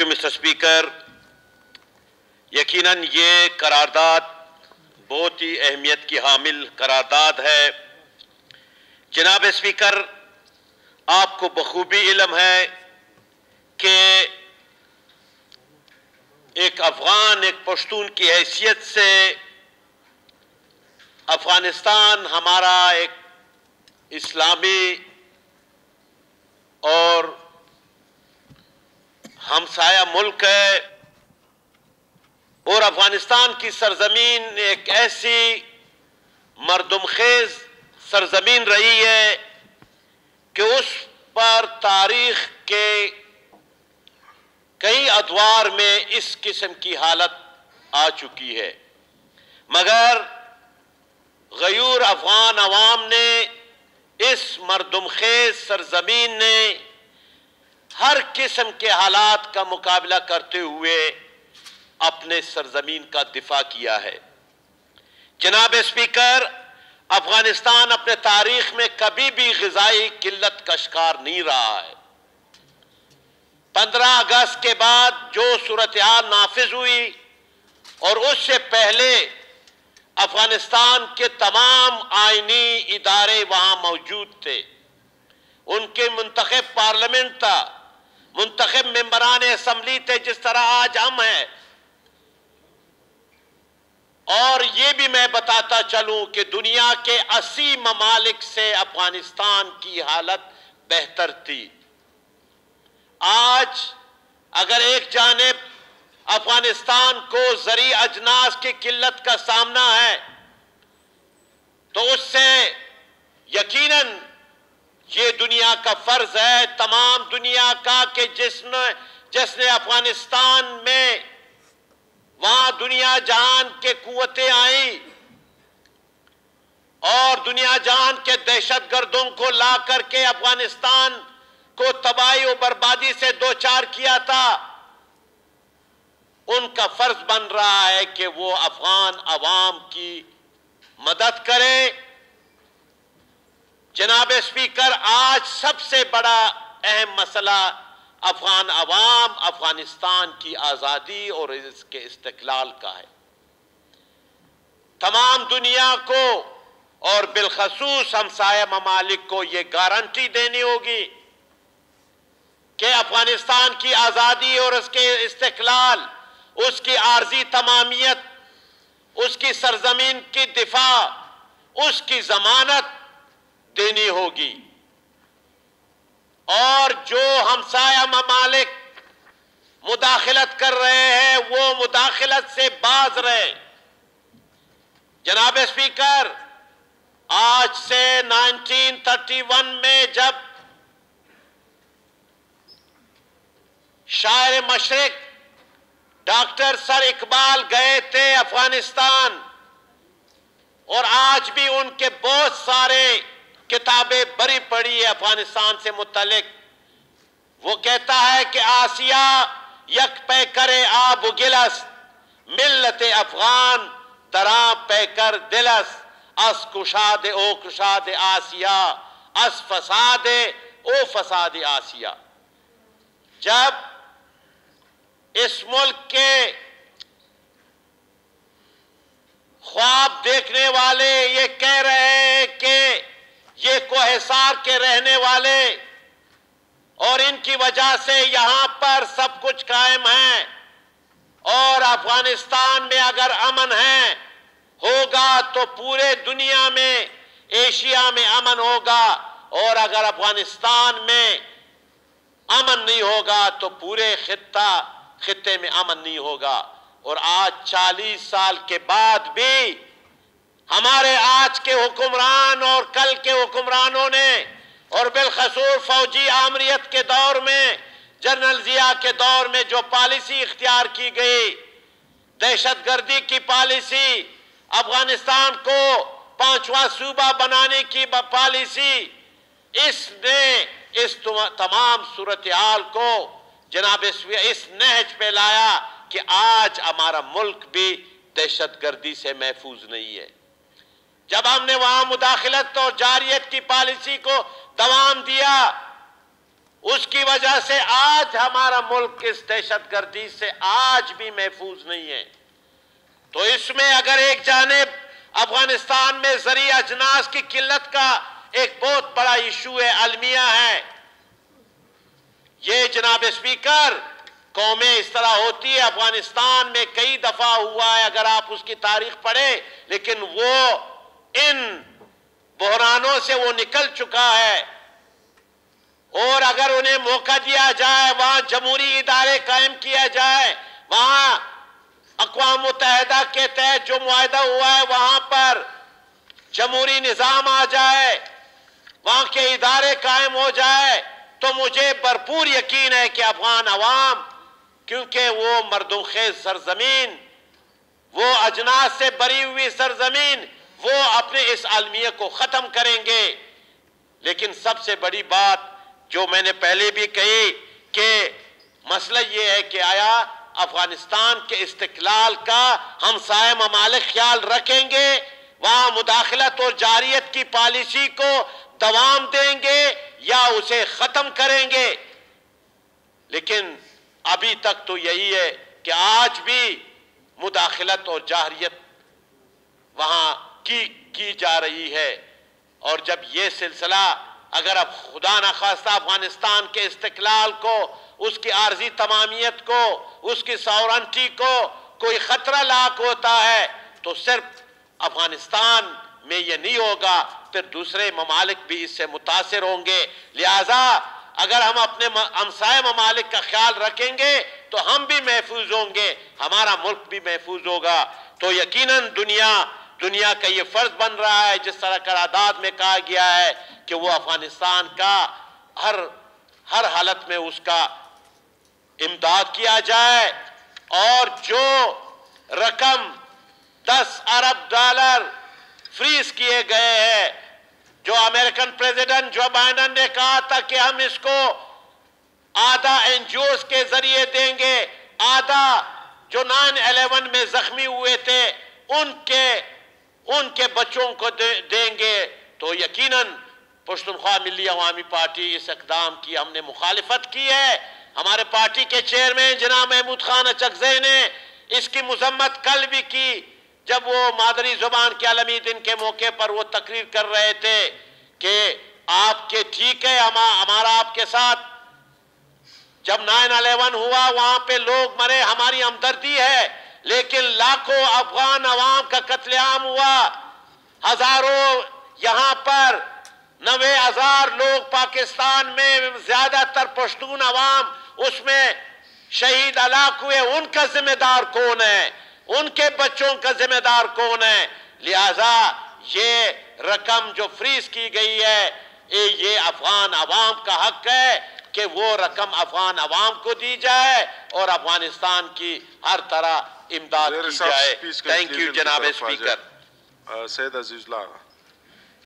Mister speaker, یقیناً یہ قرارداد بہت ہی اہمیت کی حامل قرارداد ہے۔ جناب اسپیکر، آپ کو بخوبی علم ہے کہ ایک افغان، ایک پشتون کی حیثیت سے افغانستان ہمارا ایک اسلامی اور ہمسایہ ملک ہے، اور افغانستان کی سرزمین ایک ایسی مردم خیز سرزمین رہی ہے کہ اس پر تاریخ کے کئی ادوار میں اس قسم کی حالت آ چکی ہے، مگر غیور افغان عوام نے، اس مردم خیز سرزمین نے ہر قسم کے حالات کا مقابلہ کرتے ہوئے اپنے سرزمین کا دفاع کیا ہے۔ جناب اسپیکر، افغانستان اپنے تاریخ میں کبھی بھی غذائی قلت کا شکار نہیں رہا ہے۔ 15 اگست کے بعد جو صورتحال نافذ ہوئی اور اس سے پہلے افغانستان کے تمام آئینی ادارے وہاں موجود تھے، ان کے منتخب پارلیمنٹ تھا، منتخب ممبران اسمبلی تھے جس طرح آج ہم ہیں۔ اور یہ بھی میں بتاتا چلوں کہ دنیا کے 80 ممالک سے افغانستان کی حالت بہتر تھی۔ آج اگر ایک جانب افغانستان کو زرعی اجناس کی قلت کا سامنا ہے تو اس سے یقیناً یہ دنیا کا فرض ہے، تمام دنیا کا، کہ جس نے افغانستان میں وہاں دنیا جہان کے قوتیں آئیں اور دنیا جہان کے دہشت گردوں کو لا کر کے افغانستان کو تباہی و بربادی سے دوچار کیا تھا، ان کا فرض بن رہا ہے کہ وہ افغان عوام کی مدد کرے۔ جناب اسپیکر، آج سب سے بڑا اہم مسئلہ افغان عوام، افغانستان کی آزادی اور اس کے استقلال کا ہے۔ تمام دنیا کو اور بالخصوص ہمسایہ ممالک کو یہ گارنٹی دینی ہوگی کہ افغانستان کی آزادی اور اس کے استقلال، اس کی عارضی تمامیت، اس کی سرزمین کی دفاع، اس کی ضمانت دینی ہوگی، اور جو ہمسایہ ممالک مداخلت کر رہے ہیں وہ مداخلت سے باز رہے۔ جناب اسپیکر، آج سے 1931 میں جب شاعر مشرق ڈاکٹر سر اقبال گئے تھے افغانستان، اور آج بھی ان کے بہت سارے کتابیں بری پڑی ہے افغانستان سے متعلق، وہ کہتا ہے کہ آسیہ یک پہ کرے آب و گلس، ملت افغان دراں پہ کر دلس، اس کشاد او کشاد آسیہ، اس فساد او فساد آسیہ۔ جب اس ملک کے خواب دیکھنے والے یہ کہہ رہے ہیں کہ یہ کوہسار کے رہنے والے اور ان کی وجہ سے یہاں پر سب کچھ قائم ہے، اور افغانستان میں اگر امن ہوگا تو پورے دنیا میں، ایشیا میں امن ہوگا، اور اگر افغانستان میں امن نہیں ہوگا تو پورے خطے میں امن نہیں ہوگا۔ اور آج 40 سال کے بعد بھی ہمارے آج کے حکمران اور کل کے حکمرانوں نے، اور بالخصوص فوجی آمریت کے دور میں، جنرل ضیاء کے دور میں جو پالیسی اختیار کی گئی، دہشت گردی کی پالیسی، افغانستان کو 5واں صوبہ بنانے کی پالیسی، اس نے اس تمام صورتحال کو جناب اس نہج پہ لایا کہ آج ہمارا ملک بھی دہشت گردی سے محفوظ نہیں ہے۔ جب ہم نے وہاں مداخلت اور جاریت کی پالیسی کو دوام دیا اس کی وجہ سے آج ہمارا ملک اس دہشت گردی سے آج بھی محفوظ نہیں ہے۔ تو اس میں اگر ایک جانب افغانستان میں زرعی اجناس کی قلت کا ایک بہت بڑا ایشو ہے، المیہ ہے، یہ جناب اسپیکر قومیں اس طرح ہوتی ہے، افغانستان میں کئی دفعہ ہوا ہے اگر آپ اس کی تاریخ پڑھیں، لیکن وہ ان بحرانوں سے وہ نکل چکا ہے، اور اگر انہیں موقع دیا جائے، وہاں جمہوری ادارے قائم کیا جائے، وہاں اقوام متحدہ کے تحت جو معاہدہ ہوا ہے وہاں پر جمہوری نظام آ جائے، وہاں کے ادارے قائم ہو جائے، تو مجھے بھرپور یقین ہے کہ افغان عوام، کیونکہ وہ مردم خیز سرزمین، وہ اجناس سے بری ہوئی سرزمین، وہ اپنے اس المیہ کو ختم کریں گے۔ لیکن سب سے بڑی بات جو میں نے پہلے بھی کہی کہ مسئلہ یہ ہے کہ آیا افغانستان کے استقلال کا ہمسائے ممالک خیال رکھیں گے، وہاں مداخلت اور جارحیت کی پالیسی کو دوام دیں گے یا اسے ختم کریں گے؟ لیکن ابھی تک تو یہی ہے کہ آج بھی مداخلت اور جارحیت وہاں کی جا رہی ہے، اور جب یہ سلسلہ اگر اب خدا نخواستہ افغانستان کے استقلال کو، اس کی عارضی تمامیت کو، اس کی ساورنٹی کو کوئی خطرہ لاحق ہوتا ہے تو صرف افغانستان میں یہ نہیں ہوگا، پھر دوسرے ممالک بھی اس سے متاثر ہوں گے۔ لہٰذا اگر ہم اپنے ہمسائے ممالک کا خیال رکھیں گے تو ہم بھی محفوظ ہوں گے، ہمارا ملک بھی محفوظ ہوگا۔ تو یقیناً دنیا کا یہ فرض بن رہا ہے، جس طرح قرارداد میں کہا گیا ہے کہ وہ افغانستان کا ہر حالت میں اس کا امداد کیا جائے، اور جو رقم 10 ارب ڈالر فریز کیے گئے ہیں، جو امریکن پریزیڈنٹ جو بائیڈن نے کہا تھا کہ ہم اس کو آدھا این جی اوز کے ذریعے دیں گے، آدھا جو 9/11 میں زخمی ہوئے تھے ان کے بچوں کو دیں گے، تو یقیناً پشتونخوا ملی عوامی پارٹی اس اقدام کی ہم نے مخالفت کی ہے۔ ہمارے پارٹی کے چیئرمین جناب محمود خان اچکزئی نے اس کی مذمت کل بھی کی، جب وہ مادری زبان کے عالمی دن کے موقع پر وہ تقریر کر رہے تھے کہ آپ کے ٹھیک ہے، ہمارا آپ کے ساتھ جب 9/11 ہوا وہاں پہ لوگ مرے، ہماری ہمدردی ہے، لیکن لاکھوں افغان عوام کا قتل عام ہوا، ہزاروں یہاں پر 90,000 لوگ پاکستان میں، زیادہ تر پشتون عوام اس میں شہید ہلاک ہوئے، ان کا ذمہ دار کون ہے؟ ان کے بچوں کا ذمہ دار کون ہے؟ لہذا یہ رقم جو فریز کی گئی ہے، یہ افغان عوام کا حق ہے کہ وہ رقم افغان عوام کو دی جائے اور افغانستان کی ہر طرح امداد کی جائے۔ تھینک یو جناب اسپیکر۔ سید عزیز اللہ